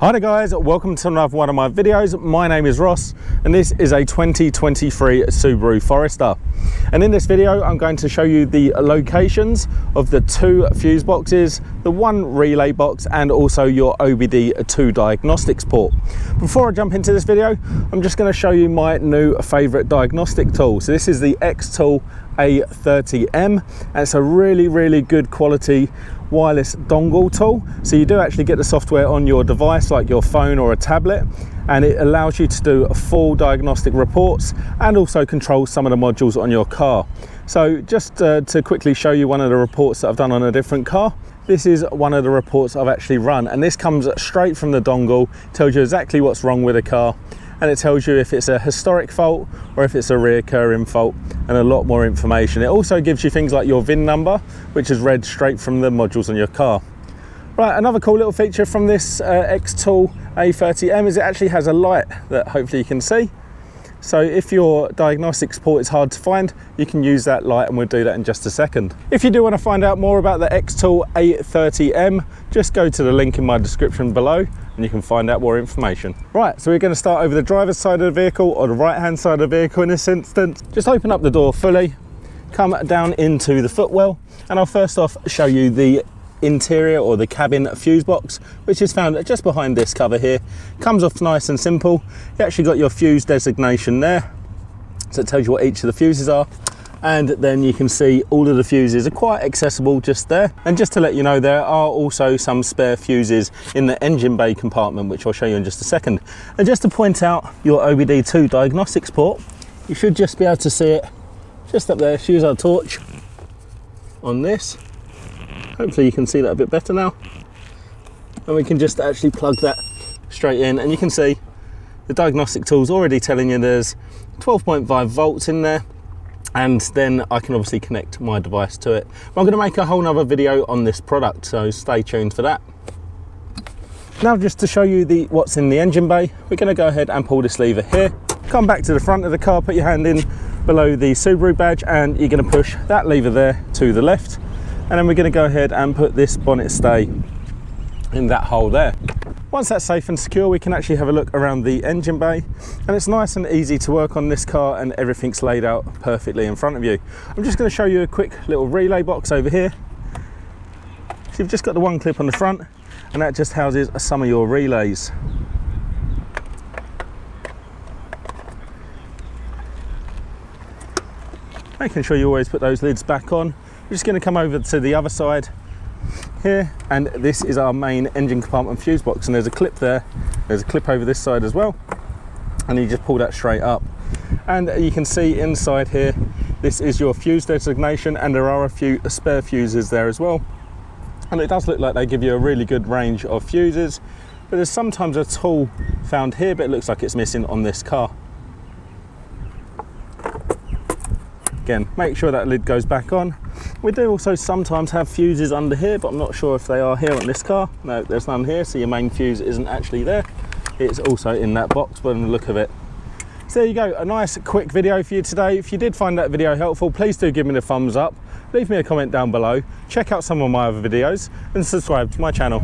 Hi there guys, welcome to another one of my videos. My name is Ross and this is a 2023 Subaru Forester. And in this video I'm going to show you the locations of the 2 fuse boxes, the 1 relay box and also your OBD2 diagnostics port. Before I jump into this video, I'm just going to show you my new favourite diagnostic tool. So this is the Xtool A30M and it's a really good quality wireless dongle tool. So you do actually get the software on your device like your phone or a tablet, and it allows you to do full diagnostic reports and also control some of the modules on your car. So just to quickly show you one of the reports that I've done on a different car. This is one of the reports I've actually run, and this comes straight from the dongle, tells you exactly what's wrong with the car, and it tells you if it's a historic fault or if it's a reoccurring fault, and a lot more information. It also gives you things like your VIN number, which is read straight from the modules on your car. Right, another cool little feature from this Xtool A30M is it actually has a light that hopefully you can see. So if your diagnostics port is hard to find, you can use that light, and we'll do that in just a second. If you do want to find out more about the Xtool A30M, just go to the link in my description below and you can find out more information. Right, so we're going to start over the driver's side of the vehicle, or the right hand side of the vehicle in this instance. Just open up the door fully, come down into the footwell, and I'll first off show you the interior or the cabin fuse box, which is found just behind this cover here. Comes off nice and simple. You actually got your fuse designation there, so it tells you what each of the fuses are, and then you can see all of the fuses are quite accessible just there. And just to let you know, there are also some spare fuses in the engine bay compartment, which I'll show you in just a second. And just to point out your OBD2 diagnostics port, you should just be able to see it just up there. Let's use our torch on this. Hopefully you can see that a bit better now, and we can just actually plug that straight in, and you can see the diagnostic tool's already telling you there's 12.5 volts in there, and then I can obviously connect my device to it. But I'm going to make a whole nother video on this product, so stay tuned for that. Now just to show you what's in the engine bay, we're going to go ahead and pull this lever here, come back to the front of the car, put your hand in below the Subaru badge, and you're going to push that lever there to the left. And then we're going to go ahead and put this bonnet stay in that hole there. Once that's safe and secure, we can actually have a look around the engine bay, and it's nice and easy to work on this car, and everything's laid out perfectly in front of you. I'm just going to show you a quick little relay box over here. So you've just got the one clip on the front, and that just houses some of your relays. Making sure you always put those lids back on. We're just going to come over to the other side here, and this is our main engine compartment fuse box, and there's a clip there, there's a clip over this side as well, and you just pull that straight up, and you can see inside here this is your fuse designation, and there are a few spare fuses there as well, and it does look like they give you a really good range of fuses, but there's sometimes a tool found here, but it looks like it's missing on this car. Again, make sure that lid goes back on. We do also sometimes have fuses under here, but I'm not sure if they are here on this car. No, there's none here, so your main fuse isn't actually there. It's also in that box by the look of it. So there you go, a nice quick video for you today. If you did find that video helpful, please do give me the thumbs up. Leave me a comment down below. Check out some of my other videos and subscribe to my channel.